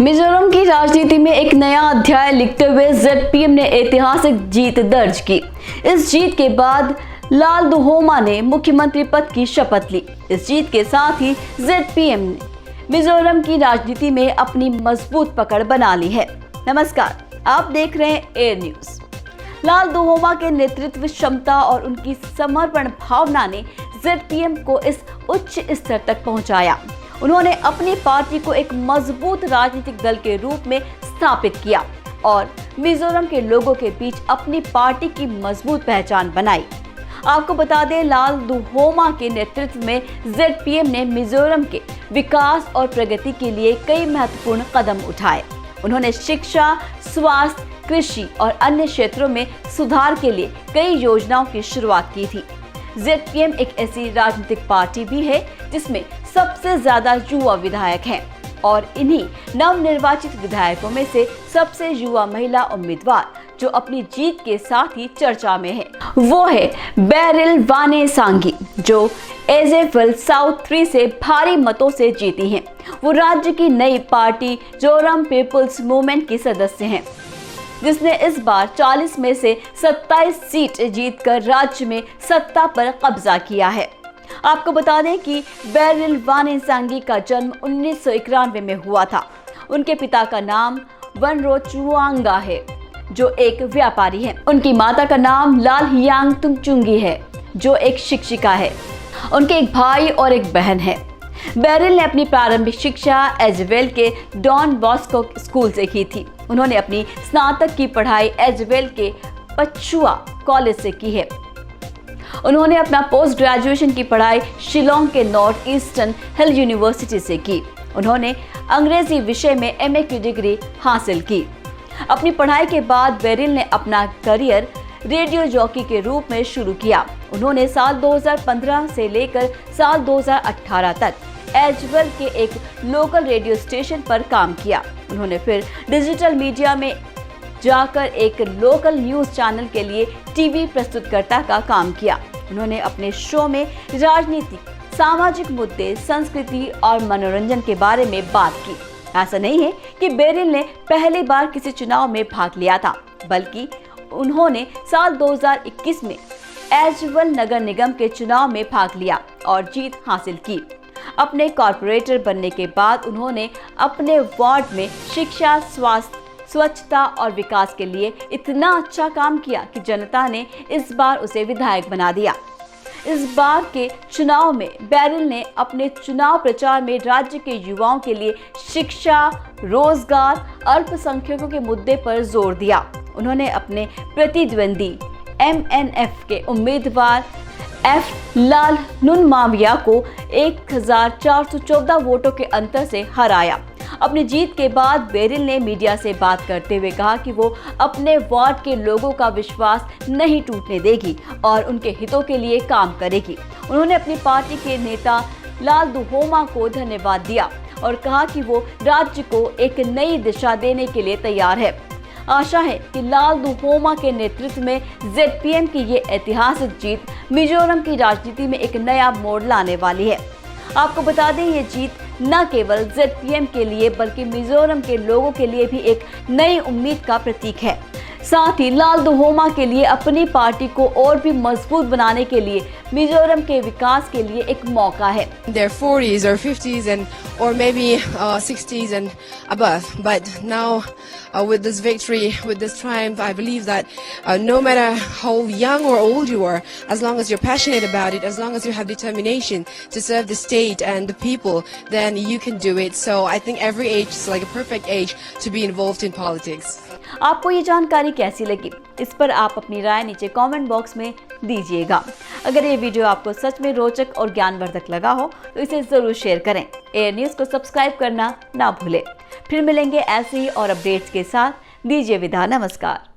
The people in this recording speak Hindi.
मिजोरम की राजनीति में एक नया अध्याय लिखते हुए जेडपीएम ने ऐतिहासिक जीत दर्ज की। इस जीत के बाद लाल दुहोमा ने मुख्यमंत्री पद की शपथ ली। इस जीत के साथ ही जेडपीएम ने मिजोरम की राजनीति में अपनी मजबूत पकड़ बना ली है। नमस्कार, आप देख रहे हैं एयर न्यूज। लाल दुहोमा के नेतृत्व क्षमता और उनकी समर्पण भावना ने जेडपीएम को इस उच्च स्तर तक पहुंचाया। उन्होंने अपनी पार्टी को एक मजबूत राजनीतिक दल के रूप में स्थापित किया और मिजोरम के लोगों के बीच अपनी पार्टी की मजबूत पहचान बनाई। आपको बता दें, लाल दुहोमा के नेतृत्व में जेडपीएम ने मिजोरम के विकास और प्रगति के लिए कई महत्वपूर्ण कदम उठाए। उन्होंने शिक्षा, स्वास्थ्य, कृषि और अन्य क्षेत्रों में सुधार के लिए कई योजनाओं की शुरुआत की थी। जेडपीएम एक ऐसी राजनीतिक पार्टी भी है जिसमें सबसे ज्यादा युवा विधायक हैं और इन्हीं नवनिर्वाचित विधायकों में से सबसे युवा महिला उम्मीदवार जो अपनी जीत के साथ ही चर्चा में है, वो है बेरिल वानेसांगी, जो एजेफल साउथ 3 से भारी मतों से जीती हैं। वो राज्य की नई पार्टी जोरम पीपुल्स मूवमेंट की सदस्य हैं, जिसने इस बार 40 में से 27 सीट जीतकर राज्य में सत्ता पर कब्जा किया है। आपको बता दें कि बेरिल वानेसांगी का जन्म 1991 में हुआ था। उनके पिता का नाम वनरोचुआंगा है, जो एक व्यापारी है। उनकी माता का नाम लाल हियांग तुंगचुंगी है, जो एक शिक्षिका है। उनके एक भाई और एक बहन है। बेरिल ने अपनी प्रारंभिक शिक्षा एजवेल के डॉन बॉस्को स्कूल से की थी। उन्होंने अपनी स्नातक की पढ़ाई एजवेल के पछुआ कॉलेज से की है। उन्होंने अपना पोस्ट ग्रेजुएशन की पढ़ाई शिलोंग के नॉर्थ ईस्टर्न हिल यूनिवर्सिटी से की। उन्होंने अंग्रेजी विषय में एमए की डिग्री हासिल की। अपनी पढ़ाई के बाद बेरिल ने अपना करियर रेडियो जॉकी के रूप में शुरू किया। उन्होंने साल 2015 से लेकर साल 2018 तक एजवेल के एक लोकल रेडियो स्टेशन पर काम किया। उन्होंने फिर डिजिटल मीडिया में जाकर एक लोकल न्यूज चैनल के लिए टीवी प्रस्तुतकर्ता का काम किया। उन्होंने अपने शो में राजनीति, सामाजिक मुद्दे, संस्कृति और मनोरंजन के बारे में बात की। ऐसा नहीं है कि बेरिल ने पहली बार किसी चुनाव में भाग लिया था, बल्कि उन्होंने साल 2021 में एजवेल नगर निगम के चुनाव में भाग लिया और जीत हासिल की। अपने कॉर्पोरेटर बनने के बाद उन्होंने अपने वार्ड में शिक्षा, स्वास्थ्य, स्वच्छता और विकास के लिए इतना अच्छा काम किया कि जनता ने इस बार उसे विधायक बना दिया। इस बार के चुनाव में बेरिल ने अपने चुनाव प्रचार में राज्य के युवाओं के लिए शिक्षा, रोजगार, अल्पसंख्यकों के मुद्दे पर जोर दिया। उन्होंने अपने प्रतिद्वंदी एमएनएफ के उम्मीदवार एफ लाल नुनमाविया को 1414 वोटों के अंतर से हराया। अपनी जीत के बाद बेरिल ने मीडिया से बात करते हुए कहा कि वो अपने वार्ड के लोगों का विश्वास नहीं टूटने देगी और उनके हितों के लिए काम करेगी। उन्होंने अपनी पार्टी के नेता लाल दुहोमा को धन्यवाद दिया और कहा कि वो राज्य को एक नई दिशा देने के लिए तैयार है। आशा है कि लाल दुहोमा के नेतृत्व में जेडपीएम की ये ऐतिहासिक जीत मिजोरम की राजनीति में एक नया मोड़ लाने वाली है। आपको बता दें, ये जीत न केवल जेडपीएम के लिए बल्कि मिजोरम के लोगों के लिए भी एक नई उम्मीद का प्रतीक है। साथ ही लाल दुहोमा के लिए अपनी पार्टी को और भी मजबूत बनाने के लिए मिजोरम के विकास के लिए एक मौका है। Their 40s or 50s or maybe 60s and above, but now with this victory, with this triumph, I believe that no matter how young or old you are, as long as you're passionate about it, as long as you have determination to serve the state and the people, then you can do it. So I think every age is like a perfect age to be involved in politics. आपको ये जानकारी कैसी लगी? इस पर आप अपनी राय नीचे कमेंट बॉक्स में दीजिएगा। अगर ये वीडियो आपको सच में रोचक और ज्ञानवर्धक लगा हो तो इसे जरूर शेयर करें। एयर न्यूज को सब्सक्राइब करना ना भूलें। फिर मिलेंगे ऐसे ही और अपडेट्स के साथ। दीजिए विदा, नमस्कार।